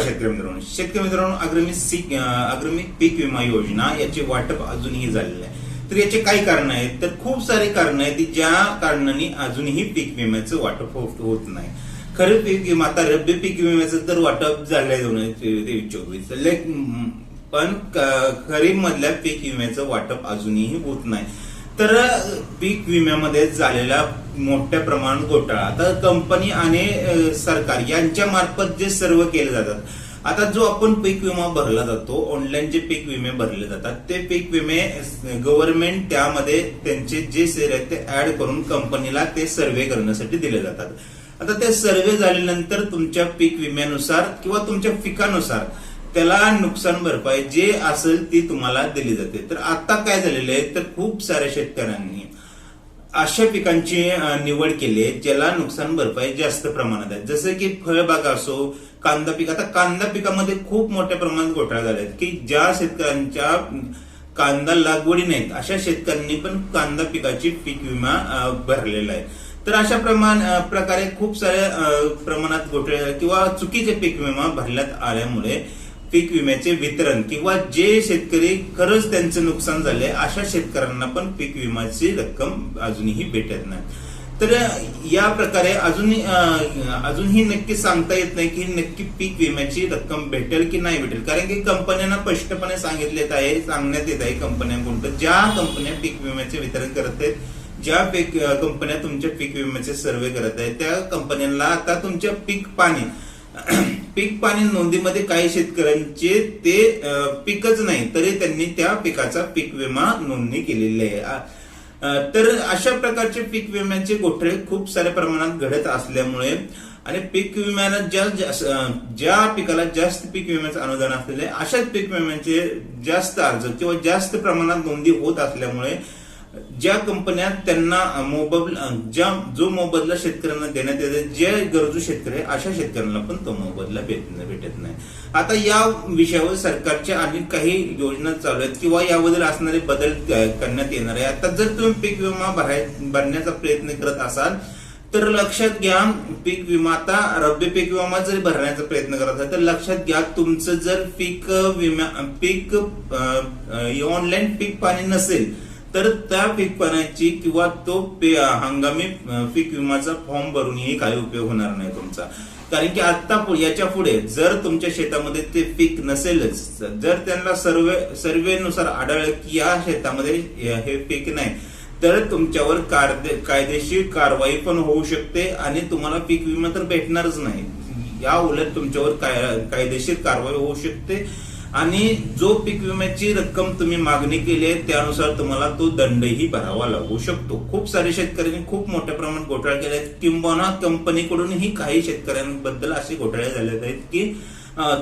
शेतकरी मित्रांनो, अग्रमी पीक विमा योजना याचे वाटप अजूनही झालेलं आहे. तर याचे काही कारण आहेत, तर खूप सारे कारण आहेत ज्या कारणांनी अजूनही पीक विम्याचं वाटप होत नाही. खरीप पीक विमा, आता रब्बी पीक विम्याचं तर वाटप झालंय 2023-24, पण खरीप मधल्या पीक विम्याचं वाटप अजूनही होत नाही. तर पीक विम्यामध्ये झालेला मोठ्या प्रमाणात घोटाळा, आता कंपनी आणि सरकार यांच्या मार्फत जे सर्व केले जातात. आता जो आपण पीक विमा भरला जातो, ऑनलाईन जे पीक विमे भरले जातात, ते पीक विमे गव्हर्नमेंट त्यामध्ये त्यांचे जे शेअर आहेत ते ऍड करून कंपनीला ते सर्व्हे करण्यासाठी दिले जातात. आता ते सर्व्हे झाल्यानंतर तुमच्या पीक विम्यानुसार किंवा तुमच्या पिकानुसार त्याला नुकसान भरपाई जे असेल ती तुम्हाला दिली जाते. तर आता काय झालेलं आहे, तर खूप साऱ्या शेतकऱ्यांनी अशा पिकांची निवड केली आहे ज्याला नुकसान भरपाई जास्त प्रमाणात आहे. जसं की फळबागा असो, कांदा पीक. आता कांदा पिकामध्ये खूप मोठ्या प्रमाणात घोटाळा झाला आहे की ज्या शेतकऱ्यांच्या कांदा लागवडी नाहीत अशा शेतकऱ्यांनी पण कांदा पिकाची पीक विमा भरलेला आहे. तर अशा प्रकारे खूप साऱ्या प्रमाणात घोटाळे किंवा चुकीचे पीक विमा भरण्यात आल्यामुळे पीक विम्याचे वितरण किंवा जे शेतकरी खरंच त्यांचं नुकसान झाले अशा शेतकऱ्यांना पण पीक विम्याची रक्कम अजूनही भेटत नाही. तर या प्रकारे अजूनही नक्की सांगता येत नाही की नक्की पीक विम्याची रक्कम भेटेल की नाही भेटेल, कारण की कंपन्यांना स्पष्टपणे सांगण्यात येत आहे कंपन्यांकडून, ज्या कंपन्या पीक विम्याचे वितरण करत आहेत, ज्या कंपन्या तुमच्या पीक विम्याचे सर्व्हे करत आहेत, त्या कंपन्यांना आता तुमच्या पीक पाणी नोंदीमध्ये काही शेतकऱ्यांचे ते पीकच नाही तरी त्यांनी त्या पिकाचा पीक विमा नोंदणी केलेली आहे. तर अशा प्रकारचे पीक विम्याचे घोटाळे खूप साऱ्या प्रमाणात घडत असल्यामुळे आणि पीक विम्याला ज्या पिकाला जास्त पीक विम्याचं अनुदान असलेले अशाच पीक विम्याचे जास्त अर्ज किंवा जास्त प्रमाणात नोंदी होत असल्यामुळे ज्या कंपन्या त्यांना जो मोबदला शेतकऱ्यांना देण्यात येते, जे गरजू शेतकरी अशा शेतकऱ्यांना पण तो मोबदला भेटत नाही. आता या विषयावर सरकारच्या अनेक काही योजना चालू आहेत किंवा याबद्दल असणारे बदल करण्यात येणार आहे. आता जर तुम्ही पीक विमा भरण्याचा प्रयत्न करत असाल तर लक्षात घ्या, पीक विमा आता रब्बी पीक विमा जर भरण्याचा प्रयत्न करत असाल तर लक्षात घ्या, तुमचं जर पीक ऑनलाईन पीक पाणी नसेल तर त्या पीक पाण्याची किंवा तो हंगामी पीक विमाचा फॉर्म भरूनही काही उपयोग होणार नाही तुमचा. कारण की आता याच्या पुढे जर तुमच्या शेतामध्ये ते पीक नसेलच, जर त्यांना सर्वेनुसार आढळलं की या शेतामध्ये हे पीक नाही, तर तुमच्यावर कायदेशीर कारवाई पण होऊ शकते आणि तुम्हाला पीक विमा तर भेटणारच नाही. या उलट तुमच्यावर कायदेशीर कारवाई होऊ शकते आणि जो पीक विम्याची रक्कम तुम्ही मागणी केली आहे त्यानुसार तुम्हाला तो दंडही भरावा लागू शकतो. खूप सारे शेतकऱ्यांनी खूप मोठ्या प्रमाणात घोटाळे केले आहेत, किंबहुना कंपनीकडूनही काही शेतकऱ्यांबद्दल असे घोटाळे झाले आहेत की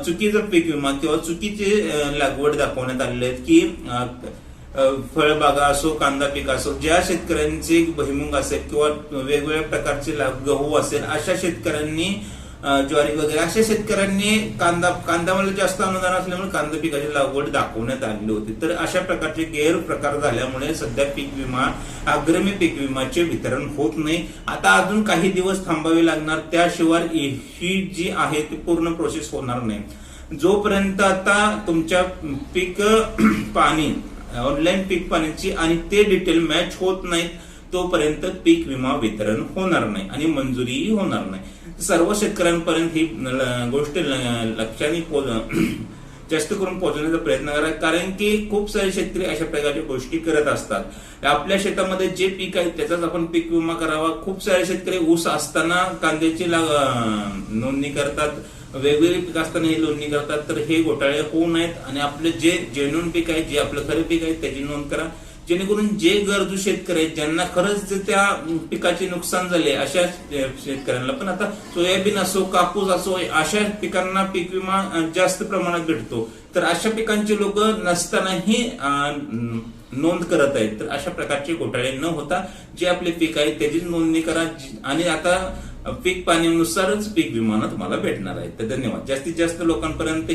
चुकीचा पीक विमा किंवा चुकीची लागवड दाखवण्यात आलेले आहेत की फळबागा असो, कांदा पीक असो, ज्या शेतकऱ्यांचे भुईमुग असेल किंवा वेगवेगळ्या प्रकारचे गहू असेल अशा शेतकऱ्यांनी, ज्वारी वगैरे अशा शेतकऱ्यांनी कांद्यामध्ये जास्त अनुदान असल्यामुळे कांदा पिकाची लागवड दाखवण्यात आलेली होती. तर अशा प्रकारचे गैरप्रकार झाल्यामुळे सध्या अग्रमी पीक विमाचे वितरण होत नाही. आता अजून काही दिवस थांबावे लागणार, त्याशिवाय ही जी आहे ती पूर्ण प्रोसेस होणार नाही. जोपर्यंत आता तुमच्या ऑनलाईन पीक पाण्याची आणि ते डिटेल मॅच होत नाहीत तोपर्यंत पीक विमा वितरण होणार नाही आणि मंजुरीही होणार नाही. सर्व शेतकऱ्यांपर्यंत ही गोष्ट जास्त करून पोहोचवण्याचा प्रयत्न करा, कारण की खूप सारे शेतकरी अशा प्रकारच्या गोष्टी करत असतात. आपल्या शेतामध्ये जे पीक आहे त्याचाच आपण पीक विमा करावा. खूप सारे शेतकरी ऊस असताना कांद्याची नोंदणी करतात, वेगवेगळे पीक असताना ही नोंदणी करतात. तर हे घोटाळे होऊ नयेत आणि आपलं जे जेन्युइन पीक आहे, जे आपलं खरं पीक आहे त्याची नोंद करा, जेणेकरून जे गरजू शेतकरी आहेत ज्यांना खरंच त्या पिकाचे नुकसान झाले अशा शेतकऱ्यांना पण, आता सोयाबीन असो, कापूस असो, अशा पिकांना पीक विमा जास्त प्रमाणात भेटतो. तर अशा पिकांची लोक नसतानाही नोंद करत आहेत. तर अशा प्रकारचे घोटाळे न होता जे आपले पीक आहे त्याची नोंदणी करा आणि आता पीक पाण्यानुसारच पीक विमा तुम्हाला भेटणार आहे. तर धन्यवाद. जास्तीत जास्त लोकांपर्यंत